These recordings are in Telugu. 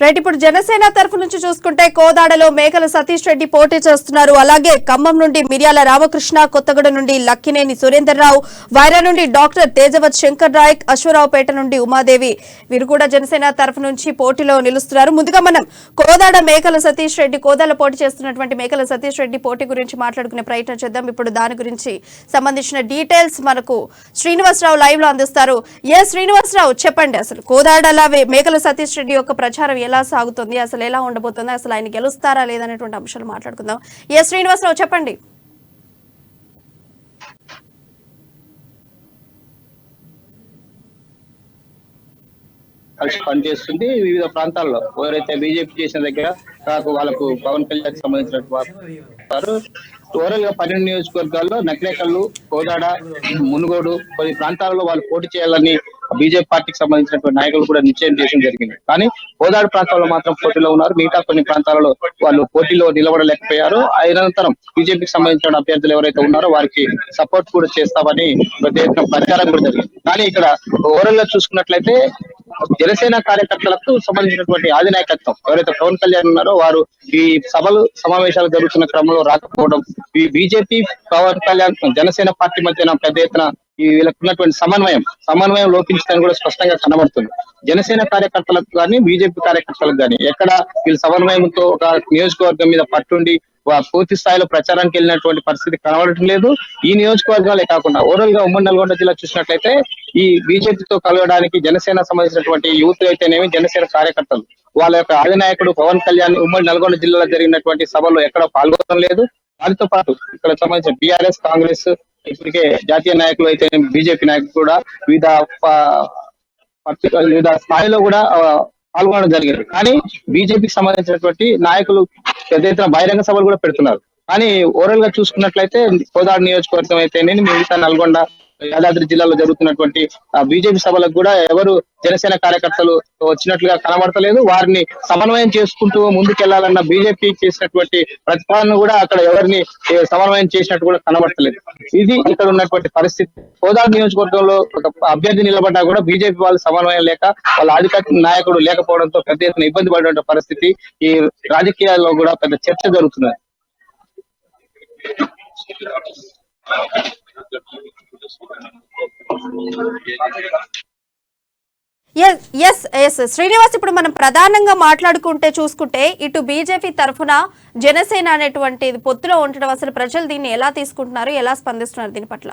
రైట్, ఇప్పుడు జనసేన తరఫు నుంచి చూసుకుంటే కోదాడలో మేకల సతీష్ రెడ్డి పోటీ చేస్తున్నారు. అలాగే ఖమ్మం నుండి మిర్యాల రామకృష్ణ, కొత్తగూడ నుండి లక్కినేని సురేందర్రావు, వైరా నుండి డాక్టర్ తేజవత్ శంకర్ నాయక్, అశ్వరావుపేట నుండి ఉమాదేవి వీరు కూడా జనసేన తరఫు నుంచి పోటీలో నిలుస్తున్నారు. ముందుగా మనం కోదాడ మేకల సతీష్ రెడ్డి, కోదాడ పోటీ చేస్తున్నటువంటి మేకల సతీష్ రెడ్డి పోటీ గురించి మాట్లాడుకునే ప్రయత్నం చేద్దాం. ఇప్పుడు దాని గురించి సంబంధించిన డీటెయిల్స్ మనకు శ్రీనివాసరావు లైవ్ లో అందిస్తారు. శ్రీనివాసరావు, చెప్పండి, అసలు కోదాడల మేకల సతీష్ రెడ్డి యొక్క ప్రచారం ఎలా సాగుతుంది, అసలు ఎలా ఉండబోతుంది, అసలు ఆయన గెలుస్తారా లేదనేటువంటి అంశాలు మాట్లాడుకుందాం. శ్రీనివాసరావు, చెప్పండి. కలిసి పనిచేస్తుంది. వివిధ ప్రాంతాల్లో ఎవరైతే బీజేపీ చేసిన దగ్గర వాళ్ళకు పవన్ కళ్యాణ్ సంబంధించిన వారు ఓవరాల్ గా 12 నియోజకవర్గాల్లో నకిరేకల్లు, కోదాడ, మునుగోడు కొన్ని ప్రాంతాల్లో వాళ్ళు పోటీ చేయాలని బీజేపీ పార్టీకి సంబంధించినటువంటి నాయకులు కూడా నిశ్చయం చేయడం జరిగింది. కానీ కోదాడ ప్రాంతాల్లో మాత్రం పోటీలో ఉన్నారు. మిగతా కొన్ని ప్రాంతాలలో వాళ్ళు పోటీలో నిలబడలేకపోయారు. అనంతరం బీజేపీకి సంబంధించిన అభ్యర్థులు ఎవరైతే ఉన్నారో వారికి సపోర్ట్ కూడా చేస్తామని ప్రచారం కూడా జరిగింది. కానీ ఇక్కడ ఓవరాల్ గా చూసుకున్నట్లయితే జనసేన కార్యకర్తలకు సంబంధించినటువంటి ఆది నాయకత్వం ఎవరైతే పవన్ కళ్యాణ్ ఉన్నారో వారు ఈ సమావేశాలు జరుగుతున్న క్రమంలో రాకపోవడం, ఈ బీజేపీ పవన్ కళ్యాణ్ జనసేన పార్టీ మధ్యన పెద్ద ఎత్తున వీళ్ళకు ఉన్నటువంటి సమన్వయం లోపించడానికి కూడా స్పష్టంగా కనబడుతుంది. జనసేన కార్యకర్తలకు కానీ బీజేపీ కార్యకర్తలకు కానీ ఎక్కడ వీళ్ళ సమన్వయంతో ఒక నియోజకవర్గం మీద పట్టుండి పూర్తి స్థాయిలో ప్రచారానికి వెళ్ళినటువంటి పరిస్థితి కనబడటం లేదు. ఈ నియోజకవర్గాలే కాకుండా ఓవరాల్ గా ఉమ్మడి నల్గొండ జిల్లా చూసినట్లయితే ఈ బీజేపీతో కలవడానికి జనసేన సంబంధించినటువంటి యూత్ అయితేనేమి, జనసేన కార్యకర్తలు వాళ్ళ యొక్క అధినాయకుడు పవన్ కళ్యాణ్ ఉమ్మడి నల్గొండ జిల్లాలో జరిగినటువంటి సభలో ఎక్కడ పాల్గొనడం లేదు. వారితో పాటు ఇక్కడ సంబంధించిన టీఆర్ఎస్, కాంగ్రెస్, ఇప్పటికే జాతీయ నాయకులు అయితే బీజేపీ నాయకులు కూడా వివిధ స్థాయిలో కూడా పాల్గొనడం జరిగింది. కానీ బీజేపీకి సంబంధించినటువంటి నాయకులు పెద్ద ఎత్తున బహిరంగ సభలు కూడా పెడుతున్నారు. కానీ ఓవరాల్ గా చూసుకున్నట్లయితే కోదాడ నియోజకవర్గం అయితే మిగతా నల్గొండ, యాదాద్రి జిల్లాలో జరుగుతున్నటువంటి బీజేపీ సభలకు కూడా ఎవరు జనసేన కార్యకర్తలు వచ్చినట్లుగా కనబడతలేదు. వారిని సమన్వయం చేసుకుంటూ ముందుకెళ్లాలన్న బీజేపీ చేసినటువంటి ప్రతిపాదన కూడా అక్కడ ఎవరిని సమన్వయం చేసినట్టు కూడా కనబడతలేదు. ఇది ఇక్కడ ఉన్నటువంటి పరిస్థితి. కోదాడ నియోజకవర్గంలో ఒక అభ్యర్థి నిలబడ్డా కూడా బీజేపీ వాళ్ళు సమన్వయం లేక వాళ్ళ అధికార నాయకుడు లేకపోవడంతో పెద్ద ఎత్తున ఇబ్బంది పడే పరిస్థితి ఈ రాజకీయాల్లో కూడా పెద్ద చర్చ జరుగుతున్నది. శ్రీనివాస్, ఇప్పుడు మనం ప్రధానంగా చూసుకుంటే ఇటు బీజేపీ తరఫున జనసేన అనేటువంటి పొత్తులో ఉండడం, అసలు ప్రజలు దీన్ని ఎలా తీసుకుంటున్నారు, ఎలా స్పందిస్తున్నారు దీని పట్ల?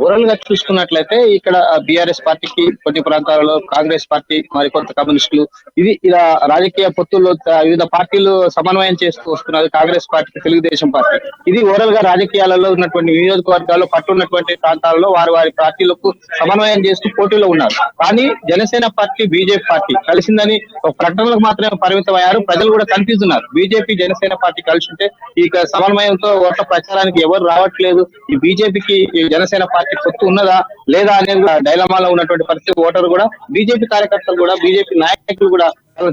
ఓవరాల్ గా చూసుకున్నట్లయితే ఇక్కడ బీఆర్ఎస్ పార్టీకి కొన్ని ప్రాంతాలలో, కాంగ్రెస్ పార్టీ, మరికొంత కమ్యూనిస్టులు, ఇది ఇలా రాజకీయ పొత్తుల్లో వివిధ పార్టీలు సమన్వయం చేస్తూ వస్తున్నారు. కాంగ్రెస్ పార్టీ, తెలుగుదేశం పార్టీ, ఇది ఓవరాల్ గా రాజకీయాలలో ఉన్నటువంటి నియోజకవర్గాల్లో పట్టున్నటువంటి ప్రాంతాల్లో వారి పార్టీలకు సమన్వయం చేస్తూ పోటీలో ఉన్నారు. కానీ జనసేన పార్టీ, బీజేపీ పార్టీ కలిసిందని ఒక ప్రకటనలకు మాత్రమే పరిమితం అయ్యారు. ప్రజలు కూడా కన్ఫ్యూజ్. బీజేపీ, జనసేన పార్టీ కలిసి ఉంటే ఈ సమన్వయంతో ఓట్ల ప్రచారానికి ఎవరు రావట్లేదు. ఈ బీజేపీకి జనసేన పార్టీ పొత్తు ఉన్నదా లేదా అనేది డైలమాలో ఉన్నటువంటి పరిస్థితి. ఓటరు కూడా, బీజేపీ కార్యకర్తలు కూడా, బీజేపీ నాయకులు కూడా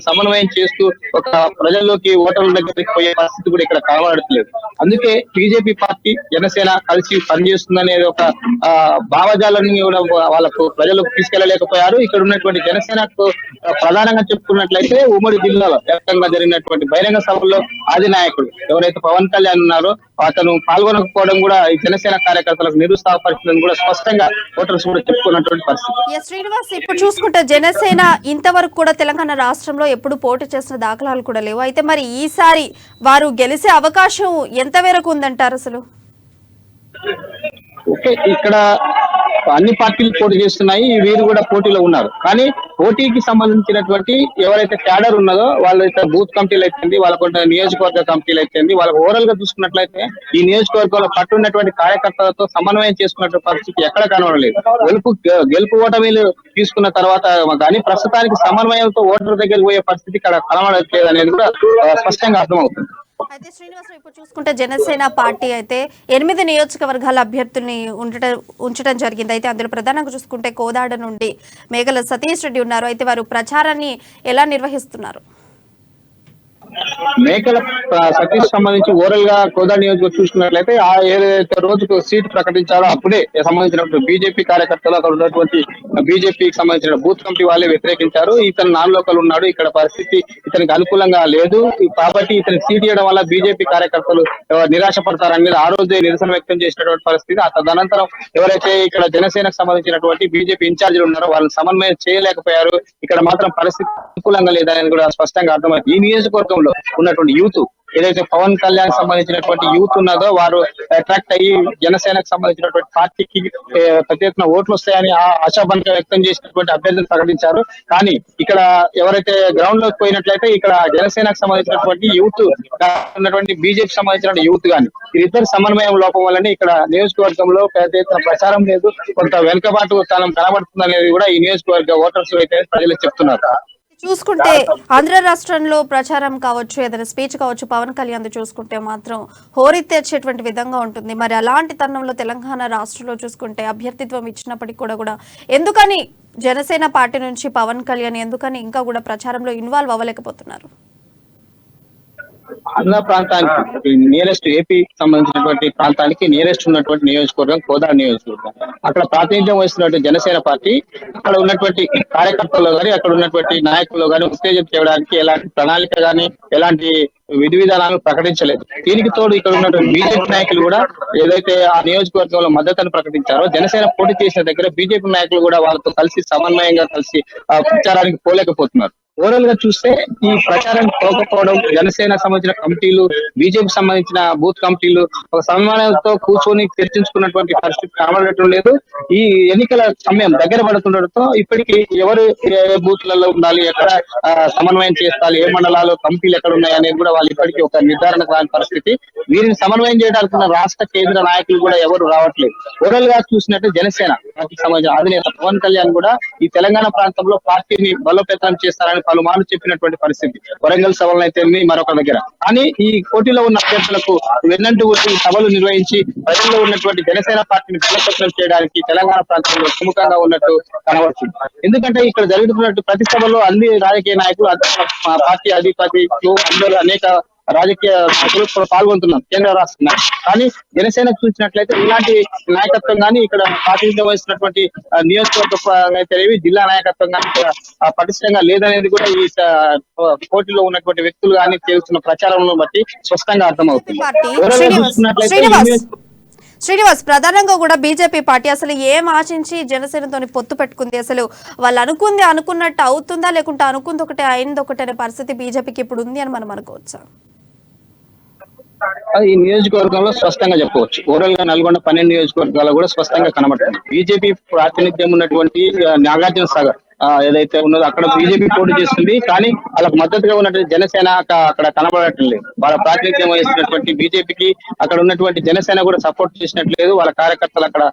సమన్వయం చేస్తూ ఒక ప్రజల్లోకి, ఓటర్ల దగ్గరికి పోయే పరిస్థితి కూడా ఇక్కడ కనబడట్లేదు. అందుకే బీజేపీ పార్టీ, జనసేన కలిసి పనిచేస్తుందనేది ఒక భావజాలాన్ని కూడా వాళ్ళకు ప్రజలకు తీసుకెళ్లలేకపోయారు. ఇక్కడ ఉన్నటువంటి జనసేనకు ప్రధానంగా చెప్పుకున్నట్లయితే ఉమ్మడి జిల్లాలో వ్యాప్తంగా జరిగినటువంటి బహిరంగ సభల్లో ఆది నాయకుడు ఎవరైతే పవన్ కళ్యాణ్ ఉన్నారో అతను పాల్గొనకపోవడం కూడా ఈ జనసేన కార్యకర్తలకు నిరుత్సాహపరిచిందని కూడా స్పష్టంగా ఓటర్స్ కూడా చెప్పుకున్నటువంటి పరిస్థితి. శ్రీనివాస్, ఇప్పుడు చూసుకుంటే జనసేన ఇంతవరకు కూడా తెలంగాణ రాష్ట్రంలో ఎప్పుడు పోటీ చేసిన దాఖలాలు కూడా లేవు. అయితే మరి ఈసారి వారు గెలిచే అవకాశం ఎంత మేరకు ఉందంటారు అసలు? ఓకే, ఇక్కడ అన్ని పార్టీలు పోటీ చేస్తున్నాయి, వీరు కూడా పోటీలో ఉన్నారు. కానీ పోటీకి సంబంధించినటువంటి ఎవరైతే క్యాడర్ ఉన్నదో వాళ్ళైతే బూత్ కమిటీలు అయిపోయింది, వాళ్ళకు నియోజకవర్గ కమిటీలు అయిపోయింది, వాళ్ళకి ఓవరాల్ గా చూసుకున్నట్లయితే ఈ నియోజకవర్గంలో పట్టున్నటువంటి కార్యకర్తలతో సమన్వయం చేసుకున్నటువంటి పరిస్థితి ఎక్కడ కనబడలేదు. గెలుపు ఓటమిలు తీసుకున్న తర్వాత కానీ ప్రస్తుతానికి సమన్వయంతో ఓటర్ దగ్గరికి పోయే పరిస్థితి ఇక్కడ కనబడట్లేదు అనేది కూడా స్పష్టంగా అర్థమవుతుంది. అయితే శ్రీనివాసరావు, ఇప్పుడు చూసుకుంటే జనసేన పార్టీ అయితే 8 నియోజకవర్గాల అభ్యర్థుల్ని ఉంచడం జరిగింది. అయితే అందులో ప్రధానంగా చూసుకుంటే కోదాడ నుండి మేకల సతీష్ రెడ్డి ఉన్నారు. అయితే వారు ప్రచారాన్ని ఎలా నిర్వహిస్తున్నారు? మేకల సతీష్ సంబంధించి ఓవరాల్ గా కోదా నియోజకవర్గం చూసుకున్నట్లయితే ఆ ఏదైతే రోజుకు సీట్ ప్రకటించారో అప్పుడే సంబంధించినటువంటి బీజేపీ కార్యకర్తలు అక్కడ ఉన్నటువంటి బీజేపీకి సంబంధించిన బూత్ కమిటీ వాళ్ళే వ్యతిరేకించారు. ఇతను నాన్ లోకల్ ఉన్నాడు, ఇక్కడ పరిస్థితి ఇతనికి అనుకూలంగా లేదు కాబట్టి ఇతని సీట్ ఇవ్వడం వల్ల బీజేపీ కార్యకర్తలు నిరాశ పడతారనేది ఆ రోజే నిరసన వ్యక్తం చేసినటువంటి పరిస్థితి. తదనంతరం ఎవరైతే ఇక్కడ జనసేనకు సంబంధించినటువంటి బీజేపీ ఇన్ఛార్జీలు ఉన్నారో వాళ్ళని సమన్వయం చేయలేకపోయారు. ఇక్కడ మాత్రం పరిస్థితి అనుకూలంగా లేదనేది కూడా స్పష్టంగా అర్థమైంది. ఈ నియోజకవర్గంలో ఉన్నటువంటి యూత్ ఏదైతే పవన్ కళ్యాణ్ సంబంధించినటువంటి యూత్ ఉన్నదో వారు అట్రాక్ట్ అయ్యి జనసేనకు సంబంధించినటువంటి పార్టీకి పెద్ద ఎత్తున ఓట్లు వస్తాయని ఆశాభంగా వ్యక్తం చేసినటువంటి అభ్యర్థులు ప్రకటించారు. కానీ ఇక్కడ ఎవరైతే గ్రౌండ్ లోకి పోయినట్లయితే ఇక్కడ జనసేనకు సంబంధించినటువంటి యూత్ ఉన్నటువంటి బీజేపీ సంబంధించిన యూత్ గాని వీరిద్దరు సమన్వయం లోపం వల్లనే ఇక్కడ నియోజకవర్గంలో పెద్ద ఎత్తున ప్రచారం లేదు, కొంత వెనుకబాటు స్థానం కనబడుతుంది అనేది కూడా ఈ నియోజకవర్గ ఓటర్స్ అయితే ప్రజలకు చెప్తున్నారు. చూసుకుంటే ఆంధ్ర రాష్ట్రంలో ప్రచారం కావచ్చు, ఏదైనా స్పీచ్ కావచ్చు, పవన్ కళ్యాణ్ చూసుకుంటే మాత్రం హోరెత్తేర్చేటువంటి విధంగా ఉంటుంది. మరి అలాంటి తరుణంలో తెలంగాణ రాష్ట్రంలో చూసుకుంటే అభ్యర్థిత్వం ఇచ్చినప్పటికీ కూడా ఎందుకని జనసేన పార్టీ నుంచి పవన్ కళ్యాణ్ ఎందుకని ఇంకా కూడా ప్రచారంలో ఇన్వాల్వ్ అవ్వలేకపోతున్నారు? ఆంధ్ర ప్రాంతానికి నియరెస్ట్ ఏపీ సంబంధించినటువంటి ప్రాంతానికి నియరెస్ట్ ఉన్నటువంటి నియోజకవర్గం కోదాడ నియోజకవర్గం. అక్కడ ప్రాతినిధ్యం వహిస్తున్నటువంటి జనసేన పార్టీ అక్కడ ఉన్నటువంటి కార్యకర్తలు గానీ అక్కడ ఉన్నటువంటి నాయకులు గానీ ఉత్తేజం చేయడానికి ఎలాంటి ప్రణాళిక గానీ ఎలాంటి విధి విధానాలు ప్రకటించలేదు. దీనికి తోడు ఇక్కడ ఉన్నటువంటి బీజేపీ నాయకులు కూడా ఏదైతే ఆ నియోజకవర్గంలో మద్దతును ప్రకటించారో జనసేన పోటీ చేసిన దగ్గర బీజేపీ నాయకులు కూడా వాళ్ళతో కలిసి సమన్వయంగా కలిసి ప్రచారానికి పోలేకపోతున్నారు. ఓవరాల్ గా చూస్తే ఈ ప్రచారం పోకపోవడం, జనసేన సంబంధించిన కమిటీలు బీజేపీ సంబంధించిన బూత్ కమిటీలు ఒక సమన్వయంతో కూర్చొని చర్చించుకున్నటువంటి పరిస్థితి కనబడటం లేదు. ఈ ఎన్నికల సమయం దగ్గర పడుతుండటంతో ఇప్పటికీ ఎవరు ఏ బూత్లలో ఉండాలి, ఎక్కడ సమన్వయం చేస్తాలి, ఏ మండలాలు కమిటీలు ఎక్కడ ఉన్నాయి అనేది కూడా వాళ్ళు ఇప్పటికీ ఒక నిర్ధారణ కాని పరిస్థితి. వీరిని సమన్వయం చేయడానికి రాష్ట్ర కేంద్ర నాయకులు కూడా ఎవరు రావట్లేదు. ఓవరాల్ గా చూసినట్టు జనసేన పార్టీకి సంబంధించిన అధినేత పవన్ కళ్యాణ్ కూడా ఈ తెలంగాణ ప్రాంతంలో పార్టీని బలోపేతం చేస్తారని పలుమార్లు చెప్పినటువంటి పరిస్థితి. వరంగల్ సభలు అయితే మరొక దగ్గర. కానీ ఈ పోటీలో ఉన్న అభ్యర్థులకు వెన్నంటూ ఈ సభలు నిర్వహించి ప్రజల్లో ఉన్నటువంటి జనసేన పార్టీని బలోపేతం చేయడానికి తెలంగాణ ప్రాంతంలో సుముఖంగా ఉన్నట్టు కనబడుతుంది. ఎందుకంటే ఇక్కడ జరుగుతున్నట్టు ప్రతి సభలో అన్ని రాజకీయ నాయకులు, పార్టీ అధిపతులు అందరూ అనేక రాజకీయ నాయకులు పాల్గొంటున్నారు కేంద్ర రాష్ట్ర. కానీ జనసేనకు చూసినట్లయితే ఇలాంటి నాయకత్వం కానీ ఇక్కడ ప్రాతినిధ్యం వహిస్తున్నటువంటి నియోజకవర్గ అయితే జిల్లా నాయకత్వం కానీ పటిష్టంగా లేదనేది కూడా ఈ పోటీలో ఉన్నటువంటి వ్యక్తులు కానీ చేస్తున్న ప్రచారంలో బట్టి స్పష్టంగా అర్థమవుతుంది. శ్రీనివాస్, ప్రధానంగా కూడా బీజేపీ పార్టీ అసలు ఏం ఆశించి జనసేనతో పొత్తు పెట్టుకుంది? అసలు వాళ్ళు అనుకుంది అనుకున్నట్టు అవుతుందా, లేకుంటే అనుకుంది ఒకటే అయింది ఒకటి అనే పరిస్థితి బీజేపీకి ఇప్పుడు ఉంది అని మనం అనుకోవచ్చా? ఈ నియోజకవర్గంలో స్పష్టంగా చెప్పవచ్చు. ఓవరాల్ గా నల్గొండ 12 నియోజకవర్గాలు కూడా స్పష్టంగా కనబడుతుంది. బీజేపీ ప్రాతినిధ్యం ఉన్నటువంటి నాగార్జున సాగర్ ఏదైతే ఉన్నదో అక్కడ బీజేపీ పోటీ చేస్తుంది. కానీ వాళ్ళకు మద్దతుగా ఉన్నటువంటి జనసేన అక్కడ కనబడటం లేదు. వాళ్ళ ప్రాతినిధ్యం వహిస్తున్నటువంటి బీజేపీకి అక్కడ ఉన్నటువంటి జనసేన కూడా సపోర్ట్ చేసినట్లేదు. వాళ్ళ కార్యకర్తలు అక్కడ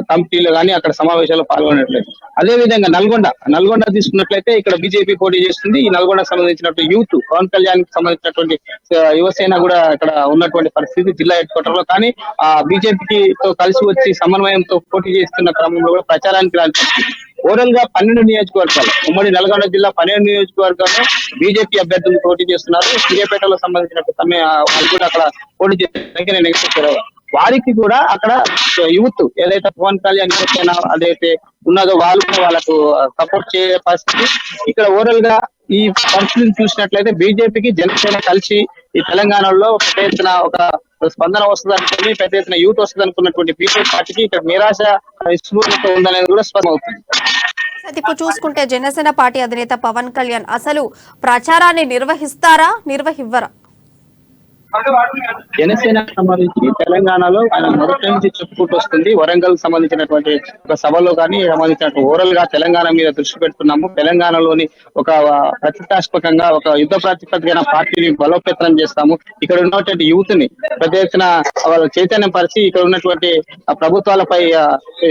కమిటీలు కానీ అక్కడ సమావేశాల్లో పాల్గొనట్లేదు. అదే విధంగా నల్గొండ తీసుకున్నట్లయితే ఇక్కడ బీజేపీ పోటీ చేస్తుంది. ఈ నల్గొండకు సంబంధించినటువంటి యూత్ పవన్ కళ్యాణ్ కి సంబంధించినటువంటి యువసేన కూడా ఇక్కడ ఉన్నటువంటి పరిస్థితి జిల్లా హెడ్ క్వార్టర్ లో. కానీ ఆ బీజేపీకి తో కలిసి వచ్చి సమన్వయంతో పోటీ చేస్తున్న క్రమంలో కూడా ప్రచారానికి రాని ఓవరాల్ గా 12 నియోజకవర్గాలు ఉమ్మడి నల్గొండ జిల్లా 12 నియోజకవర్గాల్లో బీజేపీ అభ్యర్థులు పోటీ చేస్తున్నారు. సూర్యాపేటలో సంబంధించిన వాళ్ళు కూడా అక్కడ పోటీ చేస్తున్నారు. వారికి కూడా అక్కడ యూత్ ఏదైతే పవన్ కళ్యాణ్ జనసేన అదైతే ఉన్నదో వాళ్ళు వాళ్ళకు సపోర్ట్ చేసే పరిస్థితి. ఇక్కడ ఓవరాల్ గా ఈ పరిస్థితిని చూసినట్లయితే బీజేపీకి జనసేన కలిసి ఈ తెలంగాణలో పెద్ద ఎత్తున ఒక స్పందన వస్తుంది అనుకుని పెద్ద ఎత్తున యూత్ వస్తుంది అనుకున్నటువంటి బీజేపీ పార్టీకి ఇక్కడ నిరాశ నిస్పృహతో ఉందనేది కూడా స్పష్టమవుతుంది. ఇప్పుడు చూసుకుంటే జనసేన పార్టీ అధినేత పవన్ కళ్యాణ్ అసలు ప్రచారాన్ని నిర్వహిస్తారా, నిర్వహివ్వరా? జనసేన సంబంధించి తెలంగాణలో ఆయన మొదటి నుంచి చెప్పుకుంటూ వస్తుంది. వరంగల్ సంబంధించినటువంటి ఒక సభలో కానీ సంబంధించినటువంటి ఓవరాల్ గా తెలంగాణ మీద దృష్టి పెడుతున్నాము. తెలంగాణలోని ఒక ప్రతిష్టాత్మకంగా ఒక యుద్ధ ప్రాతిపదికన పార్టీని బలోపేతం చేస్తాము. ఇక్కడ ఉన్నటువంటి యూత్ ని పెద్ద ఎత్తున వాళ్ళ చైతన్యం పరిచి ఇక్కడ ఉన్నటువంటి ప్రభుత్వాలపై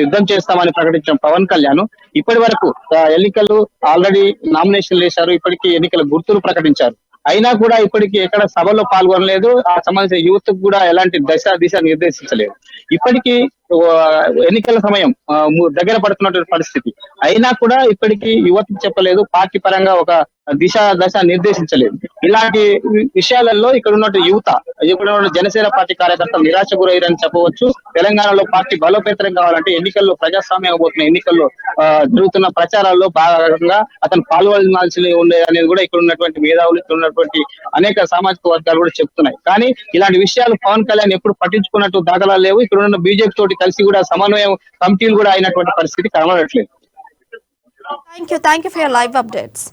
యుద్ధం చేస్తామని ప్రకటించిన పవన్ కళ్యాణ్ ఇప్పటి వరకు ఎన్నికలు ఆల్రెడీ నామినేషన్లు వేశారు. ఇప్పటికీ ఎన్నికల గుర్తులు ప్రకటించారు. అయినా కూడా ఇప్పటికీ ఎక్కడ సభలో పాల్గొనలేదు. ఆ సంబంధించిన యూత్ కూడా ఎలాంటి దిశ నిర్దేశించలేదు. ఇప్పటికీ ఎన్నికల సమయం దగ్గర పడుతున్నటువంటి పరిస్థితి అయినా కూడా ఇప్పటికీ యువతకు చెప్పలేదు. పార్టీ పరంగా ఒక దశ నిర్దేశించలేదు. ఇలాంటి విషయాలలో ఇక్కడ ఉన్న యువత, ఇక్కడ ఉన్న జనసేన పార్టీ కార్యకర్తలు నిరాశ గురయ్యారని చెప్పవచ్చు. తెలంగాణలో పార్టీ బలోపేతం కావాలంటే ఎన్నికల్లో, ప్రజాస్వామ్యం పోతున్న ఎన్నికల్లో జరుగుతున్న ప్రచారాల్లో భాగంగా అతను పాల్గొనాల్సి ఉండే అనేది కూడా ఇక్కడ ఉన్నటువంటి మేధావులు, ఇక్కడ ఉన్నటువంటి అనేక సామాజిక వర్గాలు కూడా చెప్తున్నాయి. కానీ ఇలాంటి విషయాలు పవన్ కళ్యాణ్ ఎప్పుడు పట్టించుకున్నట్టు దాఖలాలు లేవు. ఇక్కడ ఉన్న బీజేపీ తోటి కలిసి కూడా సమన్వయం కమిటీలు కూడా అయినటువంటి పరిస్థితి కనబడట్లేదు. Thank you for your live updates.